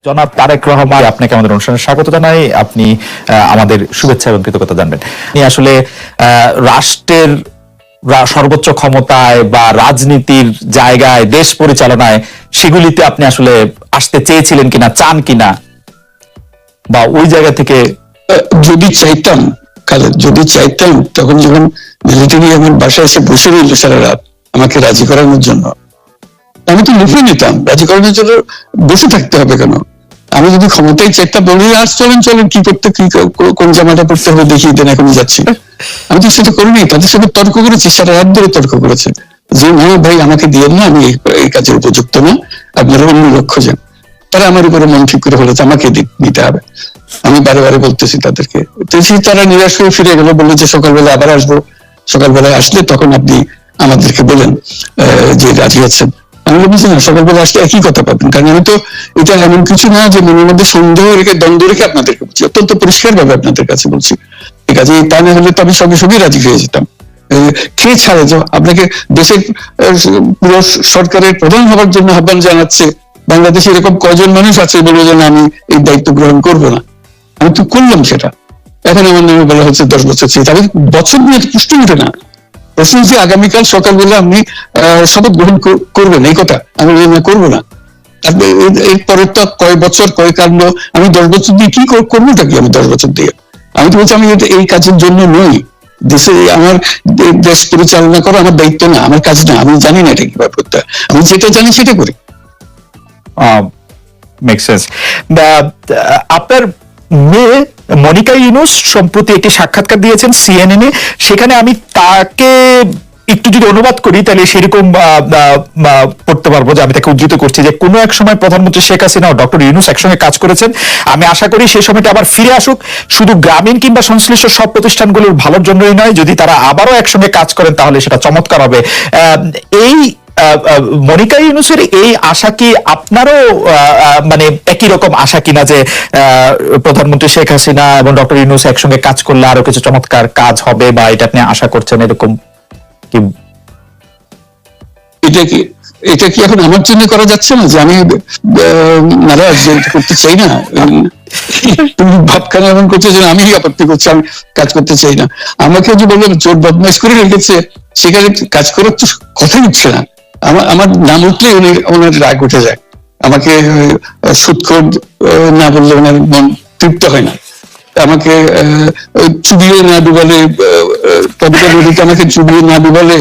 জনাব তারেক রহমান, আপনাকে আমাদের অনুষ্ঠানে স্বাগত জানাই। আপনি আমাদের শুভেচ্ছা এবং কৃতজ্ঞতা জানবেন। আসলে রাষ্ট্রের সর্বোচ্চ ক্ষমতায় বা রাজনীতির জায়গায়, দেশ পরিচালনায়, সেগুলিতে আপনি আসলে আসতে চেয়েছিলেন কিনা, চান কিনা, বা ওই জায়গা থেকে যদি চাইতাম, যদি চাইতাম, তখন যখন মিলিটারি আমার বাসায় এসে বসে রইল সারা রাত আমাকে রাজি করানোর জন্য, আমি তো লিখে নিতাম। রাজি করানোর জন্য বসে থাকতে হবে কেন? আমি যদি ক্ষমতায় চাইতাম, বলি আজ চলেন চলেন, কি করতে, কি কোন জামাটা পড়তে হবে দেখিয়ে দেন, এখনই যাচ্ছি। আমি তো সেটা করিনি। তাদের সাথে তর্ক করেছি, সারা রাত ধরে তর্ক করেছে যে না ভাই, আমাকে দিয়েন না, আমি এই কাজের উপযুক্ত না, আপনারা অন্য লক্ষ্য যান। তারা আমার উপরে মন ঠিক করে ফেলেছে আমাকে দিতে হবে। আমি বারে বারে বলতেছি তাদেরকে, তারা নিরাশ হয়ে ফিরে গেল, বললো যে সকালবেলা আবার আসবো, সকালবেলায় আসলে তখন আপনি আমাদেরকে বলেন যে রাজি আছেন। আমি বলছি না, সকালবেলা আসলে একই কথা পাবেন, কারণ আমি তো এটা এমন কিছু না যে মনের মধ্যে সন্দেহ রেখে, দ্বন্দ্ব রেখে আপনাদেরকে বলছি, অত্যন্ত পরিষ্কার ভাবে আপনাদের কাছে বলছি। ঠিক আছে, তা না হলে তো আমি সঙ্গে সঙ্গে রাজি হয়ে যেতাম। কে ছাড়ে যে আপনাকে দেশের পুরো সরকারের প্রধান হওয়ার জন্য আহ্বান জানাচ্ছে? বাংলাদেশে এরকম কয়জন মানুষ আছে বলে যে আমি এই দায়িত্ব গ্রহণ করবো না? আমি তো করলাম সেটা। এখন আমার নামে বলা হচ্ছে 10 বছর চেয়ে, তবে বছর নিয়ে প্রশ্ন উঠে না। প্রশ্ন যে আগামীকাল সকালবেলা আপনি শপথ গ্রহণ করবেন, এই কথা আমি করবো না। এরপরে তো কয় বছর, কয় কাণ্ড, আমি 10 বছর দিয়ে কি করবোটা কি? আমি 10 বছর দিয়ে আমি তো বলছি আমি এই কাজের জন্য নই। দেশে আমার দেশ পরিচালনা করা আমার দায়িত্ব না, আমার কাজ না। আমি জানি না এটা কিভাবে করতে হয়, আমি যেটা জানি সেটা করি। আপনার মেয়ে মনিকা ইউনুস সম্প্রতি একটি সাক্ষাৎকার দিয়েছেন CNN-এ। সেখানে আমি তাকে একটু যদি অনুবাদ করি তাহলে সেরকম পড়তে পারবো, যে আমি তাকে উদ্ধৃত করছি যে কোনো এক সময় প্রধানমন্ত্রী শেখ হাসিনা ও ডক্টর ইউনুস একসঙ্গে কাজ করেছেন। আমি আশা করি সেই সময়টা আবার ফিরে আসুক, শুধু গ্রামীণ কিংবা সংশ্লিষ্ট সব প্রতিষ্ঠানগুলোর ভালোর জন্যই নয়। যদি তারা আবারও একসঙ্গে কাজ করেন তাহলে সেটা চমৎকার হবে। এই মনিকা ইউনুসের এই আশা কি আপনারও মানে একই রকম আশা কিনা, যে প্রধানমন্ত্রী শেখ হাসিনা এবং ডক্টর ইউনুস একসঙ্গে কাজ করলে আরো কিছু চমৎকার কাজ হবে, বা এটা আপনি আশা করছেন এরকম কি? এটা কি এখন আমার জন্য করা যাচ্ছে না যে আমি নারাজ করতে চাই না? তুমি ভাবখানা এমন করছো যে আমি আপত্তি করছি, আমি কাজ করতে চাই না। আমাকে যে বললাম চোর বদমাইশ করে রেখেছে, সেখানে কাজ করার তো কথাই উঠছে না। আমার নাম উঠলে ওনার রাগ উঠে যায়। আমাকে সুৎখোর না বললে ওনার মন তৃপ্ত হয় না। আমাকে চুবিয়ে না ডুবালে, আমাকে চুবিয়ে না ডুবালে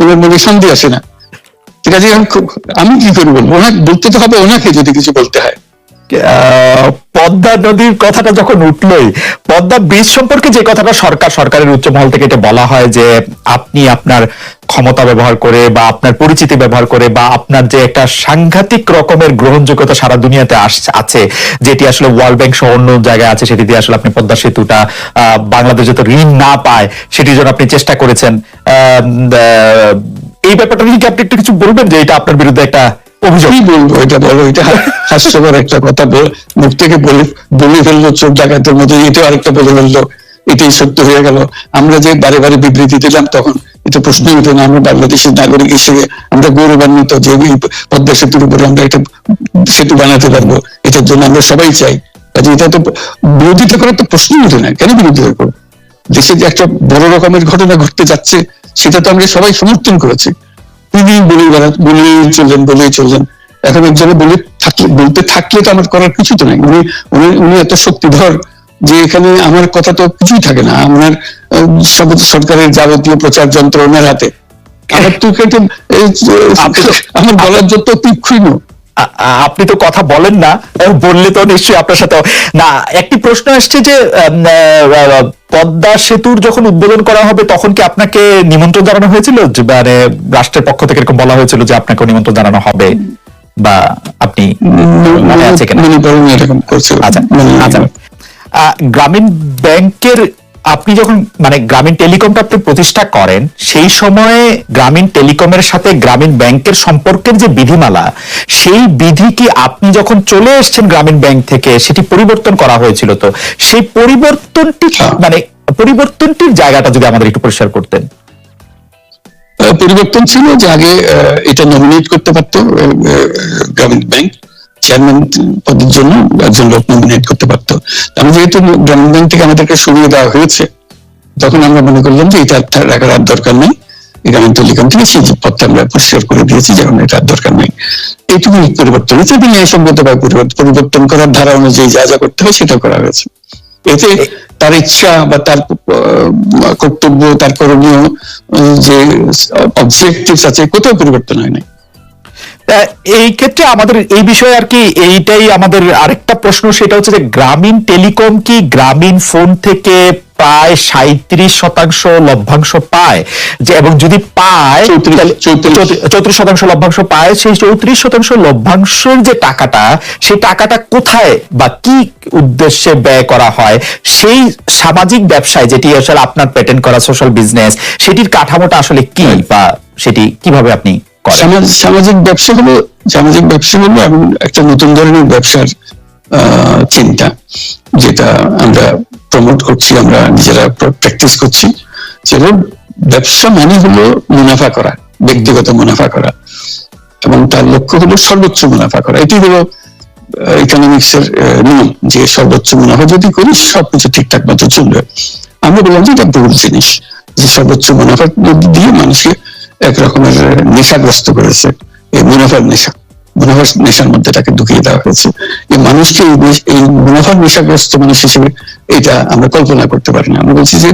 ওনার মনে শান্তি আসে না। ঠিক আছে, আমি কি করে বলবো? ওনাকে বলতে তো হবে, ওনাকে যদি কিছু বলতে হয়। পদ্মা নদীর কথাটা যখন উঠলোই, পদ্মা ব্রিজ সম্পর্কে যে কথাটা সরকারের উচ্চ মহল থেকে এটা বলা হয় যে আপনি আপনার ক্ষমতা ব্যবহার করে বা আপনার পরিচিতি ব্যবহার করে বা আপনার যে একটা সাংঘাতিক রকমের গ্রহণযোগ্যতা সারা দুনিয়াতে আছে, যেটি আসলে ওয়ার্ল্ড ব্যাংক সহ অন্য জায়গায় আছে, সেটি দিয়ে আসলে আপনি পদ্মা সেতুটা বাংলাদেশ যাতে ঋণ না পায় সেটির জন্য আপনি চেষ্টা করেছেন। এই ব্যাপারটা নিয়ে কি আপনি একটু কিছু বলবেন, যে এটা আপনার বিরুদ্ধে একটা অভিযোগ? কি বলবো, এটা বলো, এটা হাস্যকর একটা কথা মুখ থেকে বলে ফেললো চোর ডাকাতের মতো, এটাও আরেকটা বলে ফেললো, এটাই সত্য হয়ে গেল। আমরা যে বারে বারে বিবৃতি দিলাম তখন এটা প্রশ্ন উঠে না। আমরা বাংলাদেশের নাগরিক হিসেবে আমরা গৌরবান্বিত যে পদ্মা সেতুর উপরে আমরা একটা সেতু বানাতে পারবো, এটার জন্য আমরা সবাই চাই। কাজে এটা তো বিরোধিতা করার তো প্রশ্ন উঠে না। কেন বিরোধিতা করবো? দেশে যে একটা বড় রকমের ঘটনা ঘটতে যাচ্ছে সেটা তো আমরা সবাই সমর্থন করেছি। তিনি বলেই চললেন। এখন একজনে বলতে থাকলে তো আমার করার কিছু তো নাই। উনি এত শক্তিধর যে এখানে আমার কথা তো কিছুই থাকে না। আমার সরকারের যাবতীয় প্রচার যন্ত্র ওনার হাতে। আমার তো আমার বলার যত তীক্ষ্ণ। আপনি তো কথা বলেন না, বললে তো নিশ্চয়ই আপনার সাথে না। একটি প্রশ্ন আসছে যে পদ্মা সেতুর যখন উদ্বোধন করা হবে তখন কি আপনাকে নিমন্ত্রণ জানানো হয়েছিল? মানে রাষ্ট্রের পক্ষ থেকে এরকম বলা হয়েছিল যে আপনাকে নিমন্ত্রণ জানানো হবে, বা আপনি মনে আছে কিনা? আচ্ছা, গ্রামীণ ব্যাংকের আপনি যখন মানে গ্রামীণ টেলিকমটা আপনি প্রতিষ্ঠা করেন, সেই সময়ে গ্রামীণ টেলিকমের সাথে গ্রামীণ ব্যাংকের সম্পর্কের যে বিধিমালা, সেই বিধি কি আপনি যখন চলে এসেছেন গ্রামীণ ব্যাংক থেকে সেটি পরিবর্তন করা হয়েছিল? তো সেই পরিবর্তনটির জায়গাটা যদি আমাদের একটু পরিষ্কার করতেন। পরিবর্তন ছিল যে আগে এটা নমিনেট করতে পারতো গ্রামীণ ব্যাংক, চেয়ারম্যান পদের জন্য একজন লোক নমিনেট করতে পারতো। আমি যেহেতু গ্রামীণ ব্যাংক থেকে আমাদেরকে সরিয়ে দেওয়া হয়েছে, তখন আমরা মনে করলাম যে এটা রাখার আর দরকার নেই, গ্রামীণ টেলিকম থেকে সেই পদটা আমরা পরিষ্কার করে দিয়েছি, যেমন এটা আর দরকার নেই। এইটুকু পরিবর্তন হয়েছে, তিনি ন্যায়সঙ্গতভাবে পরিবর্তন করার ধারা অনুযায়ী যা যা করতে হয় সেটা করা হয়েছে। এতে তার ইচ্ছা বা তার কর্তব্য, তার করণীয় যে অবজেক্টিভস আছে, কোথাও পরিবর্তন হয় নাই। এই ক্ষেত্রে আমাদের এই বিষয়ে আর কি এইটাই আমাদের আরেকটা প্রশ্ন, সেটা হচ্ছে যে গ্রামীণ টেলিকম কি গ্রামীণ ফোন থেকে প্রায় 37% লভ্যাংশ পায়, যে এবং যদি পায় 34% লভ্যাংশ পায়, সেই 34% লভ্যাংশের যে টাকাটা, সেই টাকাটা কোথায় বা কি উদ্দেশ্যে ব্যয় করা হয়, সেই সামাজিক ব্যবসায় যেটি আসলে আপনার পেটেন্ট করা সোশ্যাল বিজনেস, সেটির কাঠামোটা আসলে কি বা সেটি কিভাবে আপনি করেন? সামাজিক ব্যবসা হলো এমন একটা নতুন ধরনের ব্যবসার চিন্তা, যেটা আমরা প্রমোট করছি, আমরা নিজেরা প্র্যাকটিস করছি। যেটা ব্যবসা মানে হলো মুনাফা করা, ব্যক্তিগত মুনাফা করা, এবং তার লক্ষ্য হলো সর্বোচ্চ মুনাফা করা। এটি হলো ইকোনমিক্স এর নিয়ম, যে সর্বোচ্চ মুনাফা যদি করি সবকিছু ঠিকঠাক মতো চলবে। আমরা বললাম যে এটা ভুল জিনিস, যে সর্বোচ্চ মুনাফা দিয়ে মানুষকে এক রকমের নেশাগ্রস্ত করেছে, এই মুনাফার নেশার মধ্যে তাকে ঢুকিয়ে দেওয়া হয়েছে। এই মানুষকে এই মুনাফার নেশাগ্রস্ত মানুষ হিসেবে এটা আমরা কল্পনা করতে পারি না। আমরা বলছি যে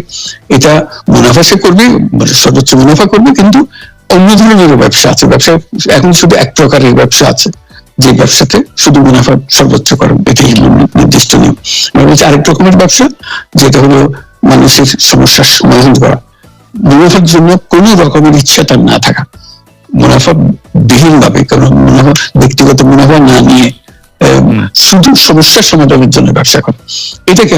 এটা মুনাফা সে করবে, সর্বোচ্চ মুনাফা করবে, কিন্তু অন্য ধরনের ব্যবসা আছে। ব্যবসা এখন শুধু এক প্রকারের ব্যবসা আছে, যে ব্যবসাতে শুধু মুনাফা সর্বোচ্চ করবে, এটাই নির্দিষ্ট নিয়ম। আমরা বলছি আরেক রকমের ব্যবসা, যেটা হলো মানুষের সমস্যার সমাধান করা, মুনাফার জন্য কোন রকমের ইচ্ছা তার না থাকা, মুনাফা বিহীন ভাবে, কারণ মুনাফা ব্যক্তিগত মুনাফা না নিয়ে শুধু সমস্যার সমাধানের জন্য ব্যবসা করা, এটাকে